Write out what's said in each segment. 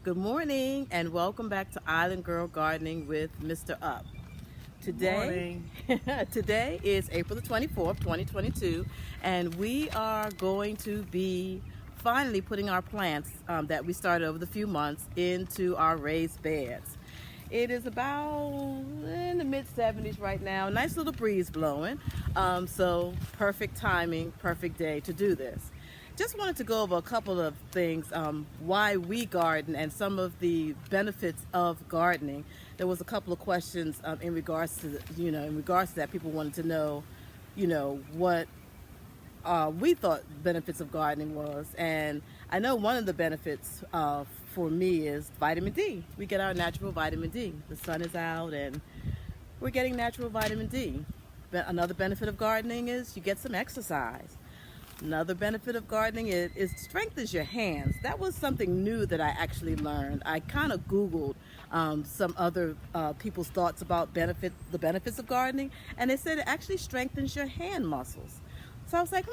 Good morning and welcome back to Island Girl Gardening with Mr. Up. Today, Morning. today is April the 24th, 2022, and we are going to be finally putting our plants that we started over the few months into our raised beds. It is about in the mid 70s right now. Nice little breeze blowing. So perfect timing, perfect day to do this. Just wanted to go over a couple of things, why we garden and some of the benefits of gardening. There was a couple of questions in regards to, in regards to that. People wanted to know, what we thought benefits of gardening was. And I know one of the benefits for me is vitamin D. We get our natural vitamin D. The sun is out and we're getting natural vitamin D. But another benefit of gardening is you get some exercise. Another benefit of gardening is it strengthens your hands. That was something new that I actually learned. I kind of Googled some other people's thoughts about the benefits of gardening, and they said it actually strengthens your hand muscles. So I was like,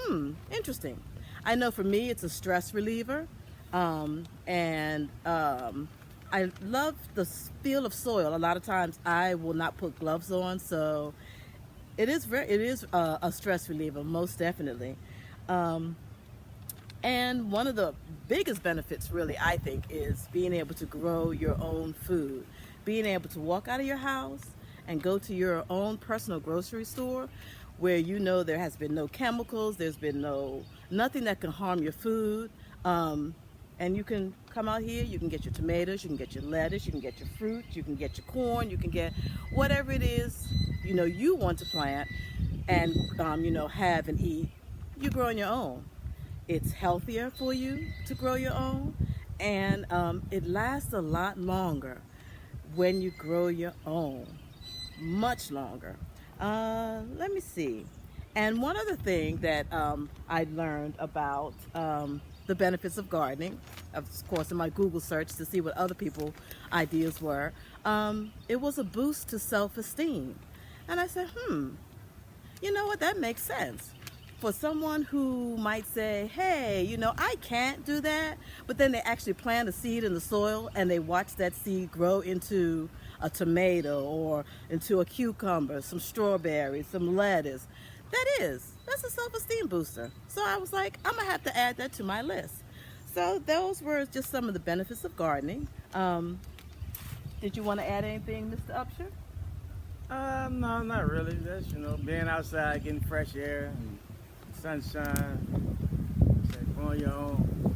interesting. I know for me it's a stress reliever, and I love the feel of soil. A lot of times I will not put gloves on, so it is a stress reliever, most definitely. And one of the biggest benefits, really, I think, is being able to grow your own food. Being able to walk out of your house and go to your own personal grocery store where you know there has been no chemicals, there's been nothing that can harm your food. And you can come out here, you can get your tomatoes, you can get your lettuce, you can get your fruit, you can get your corn, you can get whatever it is, you want to plant and, have and eat. You grow on your own. It's healthier for you to grow your own, and it lasts a lot longer when you grow your own, much longer. Let me see. And one other thing that I learned about the benefits of gardening, of course, in my Google search to see what other people's ideas were, it was a boost to self-esteem. And I said, you know what, that makes sense. For someone who might say, hey, I can't do that, but then they actually plant a seed in the soil and they watch that seed grow into a tomato or into a cucumber, some strawberries, some lettuce. That's a self-esteem booster. So I was like, I'm gonna have to add that to my list. So those were just some of the benefits of gardening. Did you want to add anything, Mr. Upshur? No, not really. That's, being outside, getting fresh air, and sunshine, growing your own.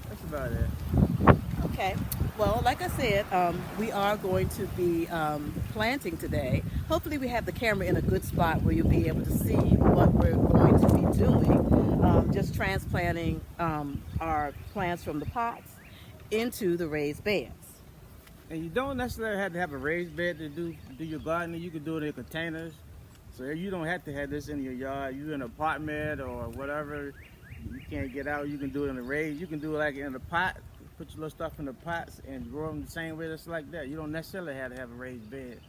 That's about it. Okay. Well, like I said, we are going to be planting today. Hopefully we have the camera in a good spot where you'll be able to see what we're going to be doing. Just transplanting our plants from the pots into the raised beds. And you don't necessarily have to have a raised bed to do your gardening. You can do it in containers. So you don't have to have this in your yard. You're in an apartment or whatever. You can't get out. You can do it in a raised. You can do it like in a pot. Put your little stuff in the pots and grow them the same way. That's like that. You don't necessarily have to have a raised bed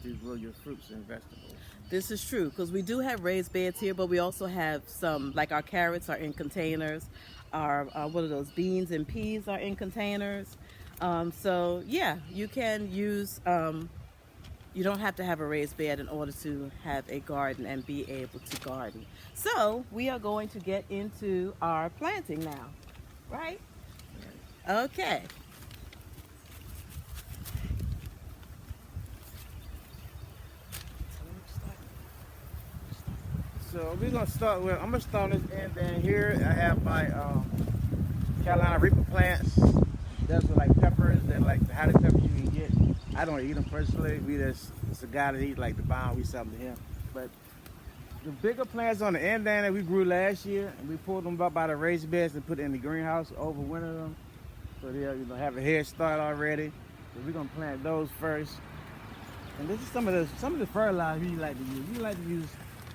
to grow your fruits and vegetables. This is true because we do have raised beds here, but we also have some, like our carrots are in containers. Our what are those, beans and peas are in containers. So yeah, you can use. You don't have to have a raised bed in order to have a garden and be able to garden. So we are going to get into our planting now, right? Okay. So we're gonna start with. I'm gonna start this end down here. I have my Carolina Reaper plants. Those are like peppers. They're like the hottest peppers you can get. I don't eat them personally. It's a guy that eat like the bomb. We sell them to him. But the bigger plants on the end down that we grew last year, and we pulled them up by the raised beds and put it in the greenhouse, overwinter them. So they'll have a head start already. So we're gonna plant those first. And this is some of the fertilizer we like to use. We like to use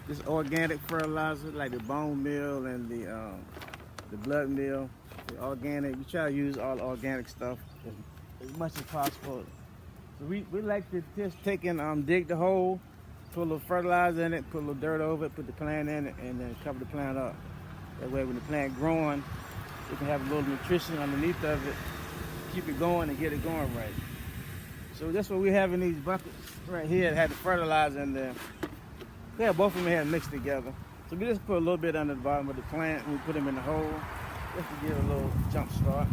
this organic fertilizer, like the bone meal and the blood meal. The organic. We try to use all organic stuff as much as possible. So we like to just take and dig the hole, put a little fertilizer in it, put a little dirt over it, put the plant in it, and then cover the plant up. That way when the plant growing, so it can have a little nutrition underneath of it, keep it going and get it going right. So that's what we have in these buckets right here that had the fertilizer in there. Yeah, both of them had mixed together. So we just put a little bit under the bottom of the plant and we put them in the hole just to give a little jump start.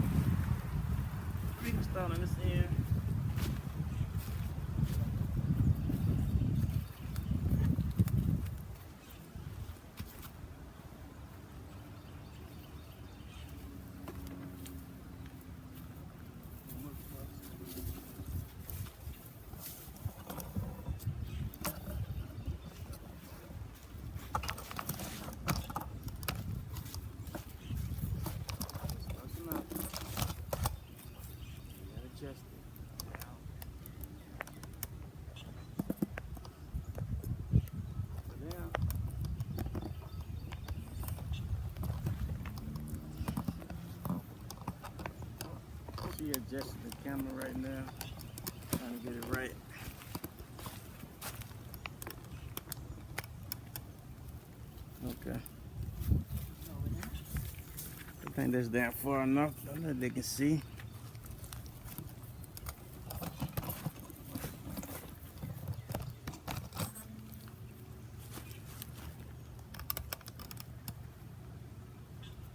We can start on this end. She adjusted the camera right now, trying to get it right. Okay. I think that's down far enough. I know they can see.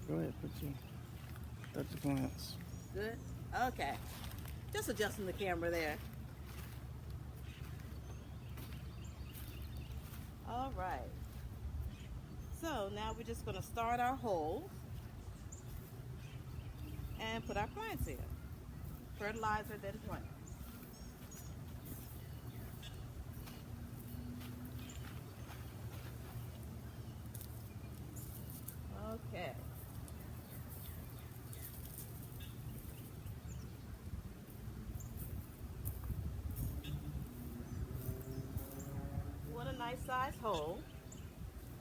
Go ahead, touch the plants. Good? Okay. Just adjusting the camera there. All right. So now we're just going to start our hole and put our plants in. Fertilizer, then plant. Okay. You want a nice size hole,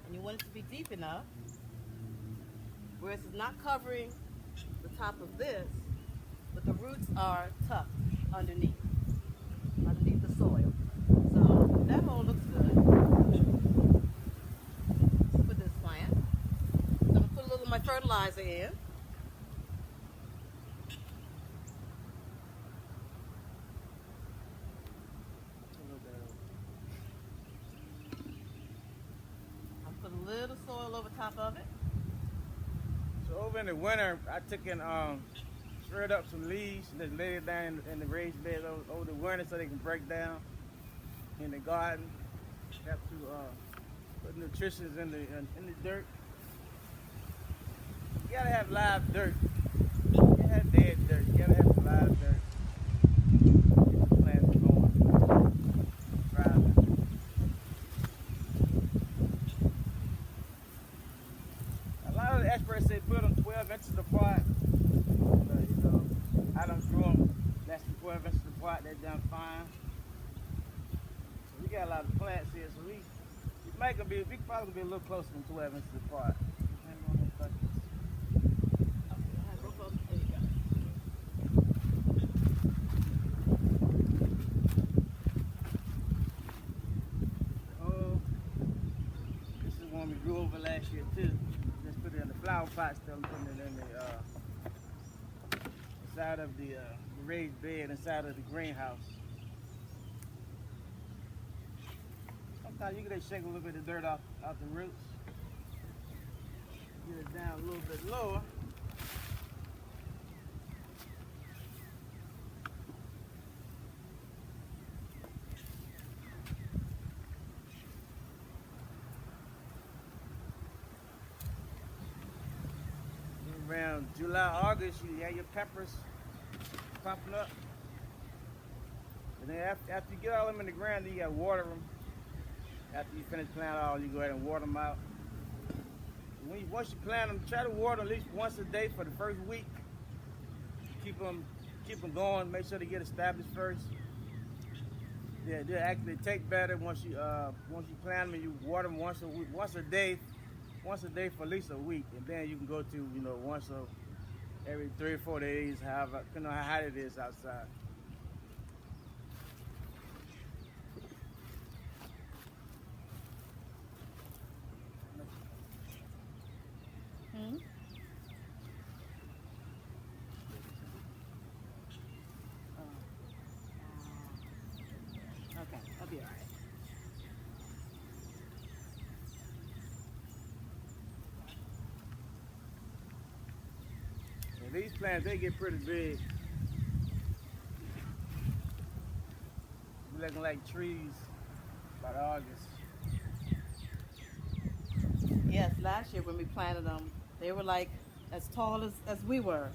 and you want it to be deep enough where it's not covering the top of this, but the roots are tucked underneath the soil. So that hole looks good. For this plant, I'm gonna put a little of my fertilizer in. I'll put a little soil over top of it. So over in the winter, I took and stirred up some leaves and just laid it down in the raised bed over the winter so they can break down in the garden. Have to put nutrition in the dirt. You gotta have live dirt. You can't have dead dirt. You gotta have live dirt. Get the plants going. Thriving. A lot of the experts say put them 12 inches apart. But, you know, I done grew them less than 12 inches apart. They're done fine. So we got a lot of plants here, so we probably be a little closer than 12 inches apart. Depending on those buckets. Oh, this is one we grew over last year too. Just put it in the flower pot still and putting it in the inside of the raised bed inside of the greenhouse. Sometimes you can just shake a little bit of dirt off the roots. Get it down a little bit lower. Around July, August, you have your peppers popping up. And then after you get all them in the ground, then you gotta water them. After you finish planting all, you go ahead and water them out. Once you plant them, try to water at least once a day for the first week. Keep them going. Make sure they get established first. Yeah, they actually take better once you plant them and you water them once a day for at least a week, and then you can go to once every 3 or 4 days, however, depending on how hot it is outside. be all right. And these plants, they get pretty big. Be looking like trees by August. Yes, last year when we planted them, they were like as tall as we were,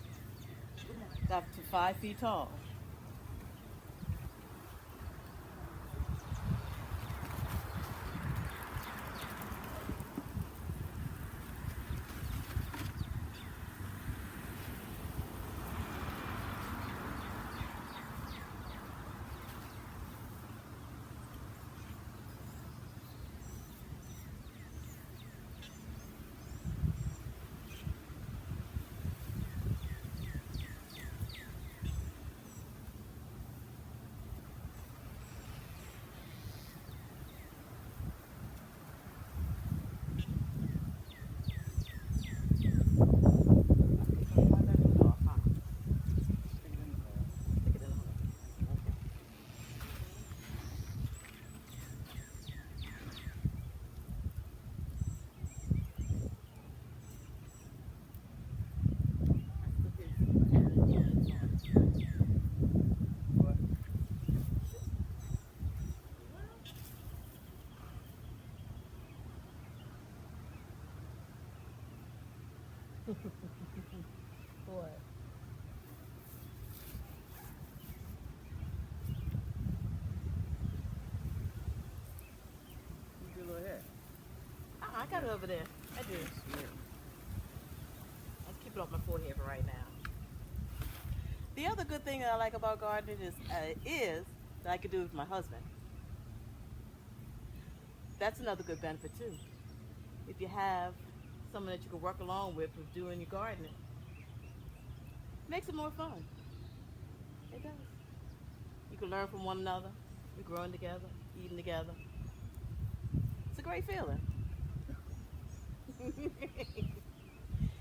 up to 5 feet tall. What? What? Where's your little hair? I got it over there. I do. Yeah. Let's keep it off my forehead for right now. The other good thing that I like about gardening is that I could do it with my husband. That's another good benefit too. If you have someone that you can work along with doing your gardening, it makes it more fun. It does. You can learn from one another. You're growing together, eating together. It's a great feeling.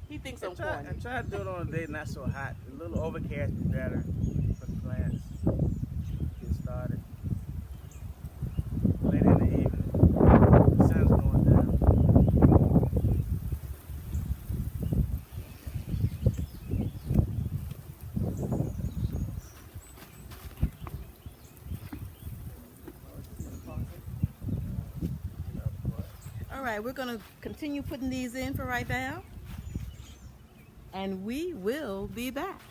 He thinks I'm corny. I try to do it on a day not so hot. A little overcast is better for the plants. Get started. Late in the evening, the sun's going down. All right, we're going to continue putting these in for right now. And we will be back.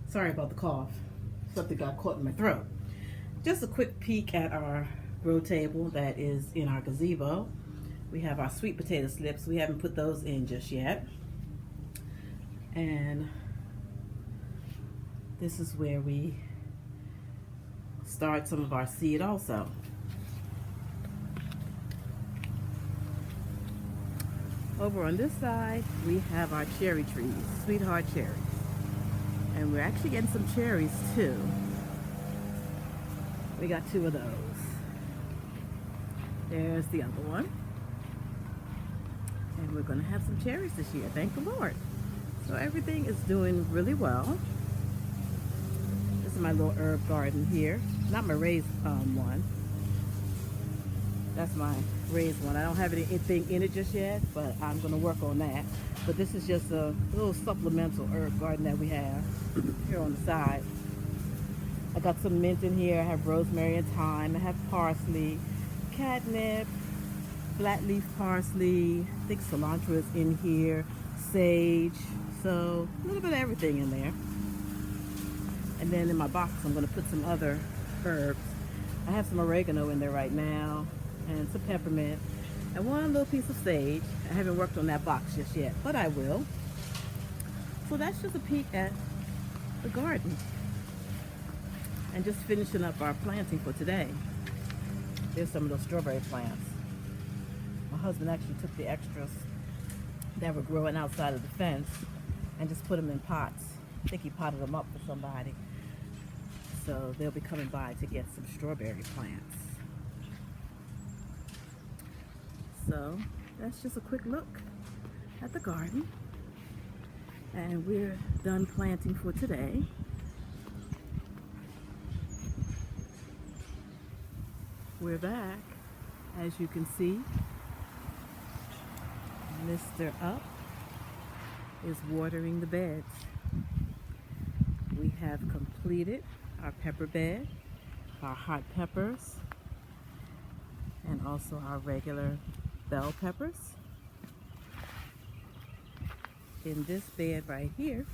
Sorry about the cough. Something got caught in my throat. Just a quick peek at our grow table that is in our gazebo. We have our sweet potato slips. We haven't put those in just yet. And this is where we start some of our seed also. Over on this side, we have our cherry trees, Sweetheart cherries. And we're actually getting some cherries too. We got 2 of those. There's the other one. And we're gonna have some cherries this year, thank the Lord. So everything is doing really well. This is my little herb garden here. Not my raised one. That's my raised one. I don't have anything in it just yet, but I'm going to work on that. But this is just a little supplemental herb garden that we have here on the side. I got some mint in here. I have rosemary and thyme. I have parsley, catnip, flat leaf parsley. I think cilantro is in here, sage. So a little bit of everything in there. And then in my box, I'm going to put some other herbs. I have some oregano in there right now, and some peppermint, and one little piece of sage. I haven't worked on that box just yet, but I will. So that's just a peek at the garden. And just finishing up our planting for today. There's some of those strawberry plants. My husband actually took the extras that were growing outside of the fence and just put them in pots. I think he potted them up for somebody. So they'll be coming by to get some strawberry plants. So that's just a quick look at the garden. And we're done planting for today. We're back. As you can see, Mr. Up is watering the beds. We have completed our pepper bed, our hot peppers, and also our regular bell peppers. In this bed right here,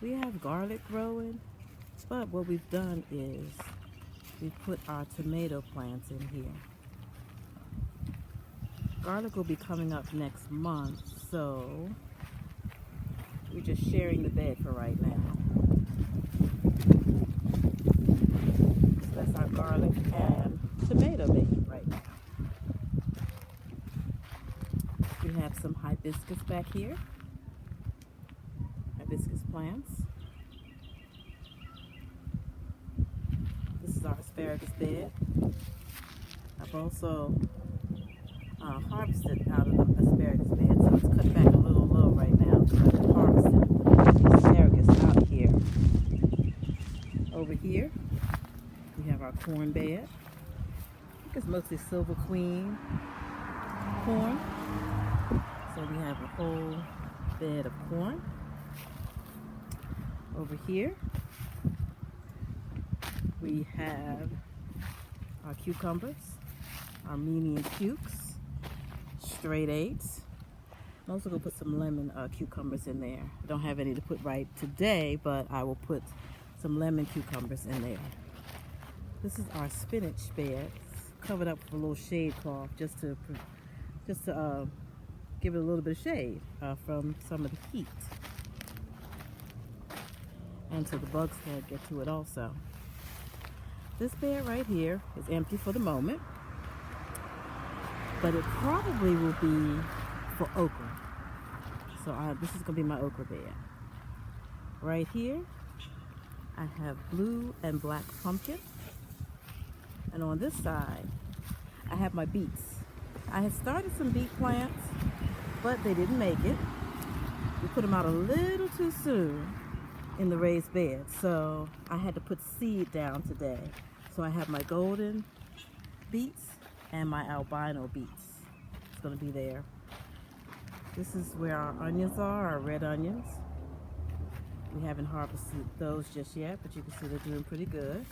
we have garlic growing, but what we've done is we put our tomato plants in here. Garlic will be coming up next month, so we're just sharing the bed for right now. So that's our garlic and tomato bed right now. We have some hibiscus back here. Hibiscus plants. This is our asparagus bed. I've also harvested out of the asparagus bed, so it's cut back a little low right now. I've harvested asparagus out here. Over here, we have our corn bed. I think it's mostly Silver Queen corn. So we have a whole bed of corn. Over here, we have our cucumbers, Armenian cukes, straight eights. I'm also going to put some lemon cucumbers in there. I don't have any to put right today, but I will put some lemon cucumbers in there. This is our spinach bed. It's covered up with a little shade cloth just to give it a little bit of shade from some of the heat. And so the bugs can't get to it also. This bed right here is empty for the moment, but it probably will be for okra. So this is going to be my okra bed. Right here, I have blue and black pumpkin. And on this side, I have my beets. I had started some beet plants, but they didn't make it. We put them out a little too soon in the raised bed, so I had to put seed down today. So I have my golden beets and my albino beets. It's going to be there. This is where our onions are, our red onions. We haven't harvested those just yet, but you can see they're doing pretty good.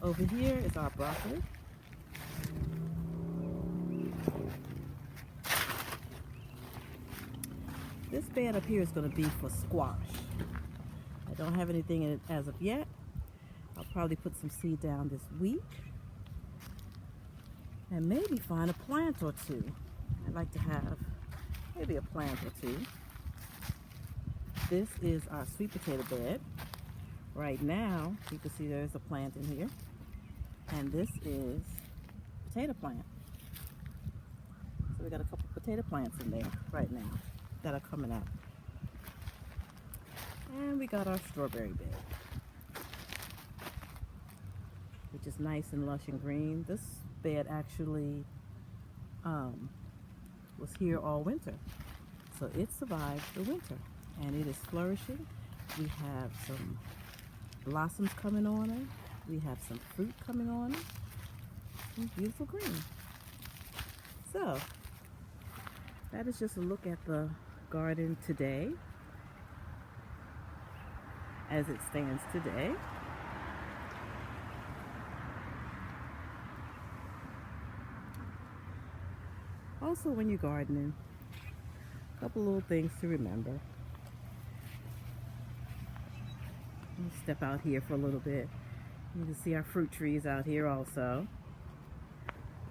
Over here is our broccoli. This bed up here is going to be for squash. I don't have anything in it as of yet. I'll probably put some seed down this week and maybe find a plant or two. I'd like to have maybe a plant or two. This is our sweet potato bed. Right now, you can see there's a plant in here, and this is potato plant. So we got a couple potato plants in there right now that are coming up. And we got our strawberry bed, which is nice and lush and green. This bed actually was here all winter, so it survived the winter and it is flourishing. We have some blossoms coming on it. We have some fruit coming on it. And beautiful green. So that is just a look at the garden today, as it stands today. Also, when you're gardening, a couple little things to remember. Let's step out here for a little bit. You can see our fruit trees out here also.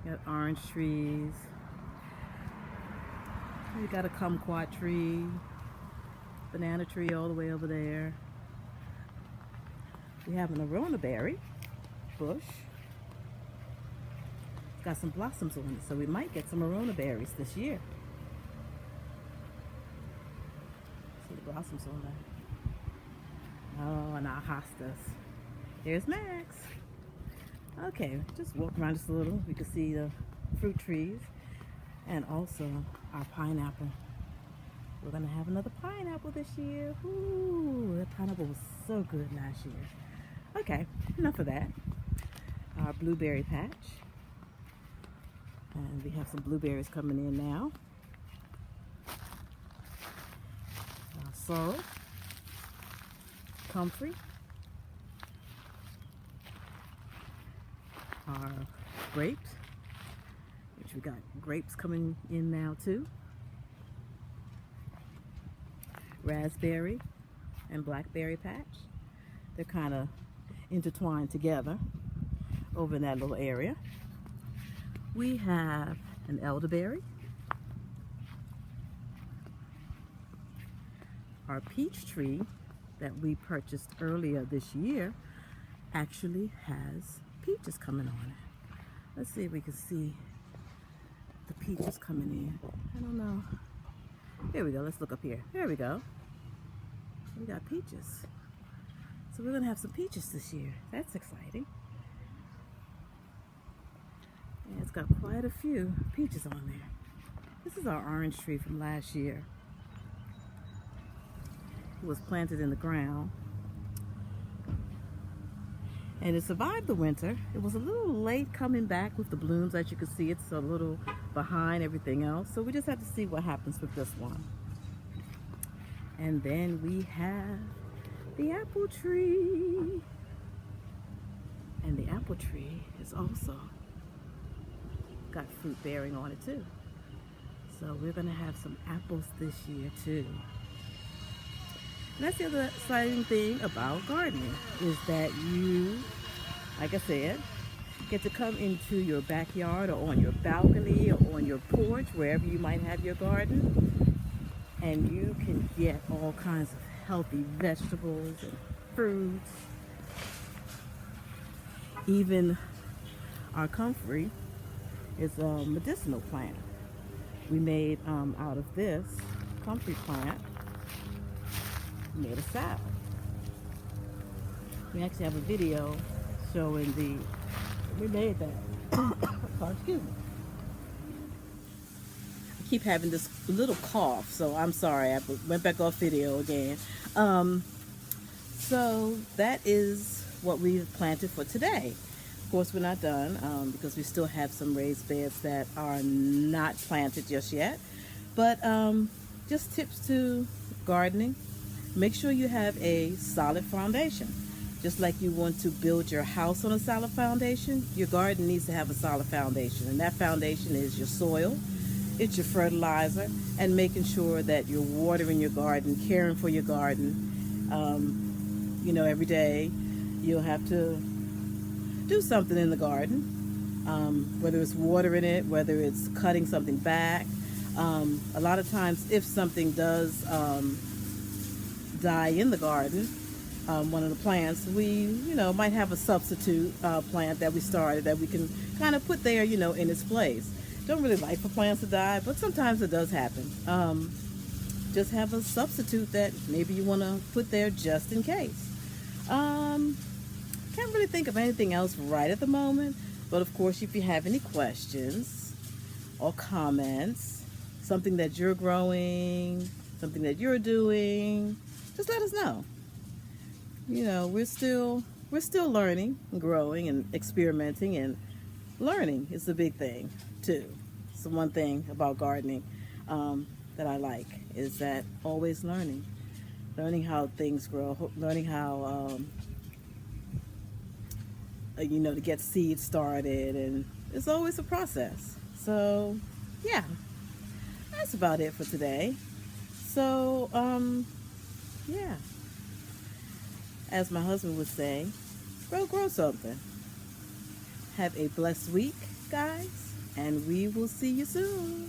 Got orange trees. We got a kumquat tree, banana tree all the way over there. We have an arona berry bush. It's got some blossoms on it, so we might get some arona berries this year. See the blossoms on that. Oh, and our hostas. There's Max. Okay, just walk around just a little. We can see the fruit trees and also our pineapple. We're gonna have another pineapple this year. Ooh, that pineapple was so good last year. Okay, enough of that. our blueberry patch. And we have some blueberries coming in now. Our sorrel, comfrey, our grapes, which we got grapes coming in now too. Raspberry and blackberry patch. They're kind of intertwined together over in that little area. We have an elderberry. Our peach tree that we purchased earlier this year actually has peaches coming on it. Let's see if we can see the peaches coming in. I don't know. Here we go. Let's look up here. There we go. We got peaches. So we're going to have some peaches this year. That's exciting. And it's got quite a few peaches on there. This is our orange tree from last year. It was planted in the ground. And it survived the winter. It was a little late coming back with the blooms. As you can see, it's a little behind everything else. So we just have to see what happens with this one. And then we have the apple tree. And the apple tree is also got fruit bearing on it too. So we're gonna have some apples this year too. And that's the other exciting thing about gardening, is that you, like I said, get to come into your backyard or on your balcony or on your porch, wherever you might have your garden, and you can get all kinds of healthy vegetables and fruits. Even our comfrey is a medicinal plant. We made out of this comfrey plant, we made a salve. We actually have a video showing we made that. Oh, excuse me. I keep having this little cough, so I'm sorry. I went back off video again. So that is what we've planted for today. Of course, we're not done because we still have some raised beds that are not planted just yet. But just tips to gardening. Make sure you have a solid foundation. Just like you want to build your house on a solid foundation, your garden needs to have a solid foundation. And that foundation is your soil, it's your fertilizer, and making sure that you're watering your garden, caring for your garden. You know, every day you'll have to do something in the garden, whether it's watering it, whether it's cutting something back. A lot of times, if something does die in the garden, one of the plants, we might have a substitute plant that we started that we can kind of put there, in its place. Don't really like for plants to die, but sometimes it does happen. Just have a substitute that maybe you want to put there just in case. Can't really think of anything else right at the moment, but of course, if you have any questions or comments, something that you're growing, something that you're doing, just let us know. We're still learning and growing and experimenting, and learning is the big thing too. It's the one thing about gardening that I like, is that always learning how things grow, learning how to get seeds started, and it's always a process. So yeah, that's about it for today. So yeah, as my husband would say, grow something. Have a blessed week, guys, and we will see you soon.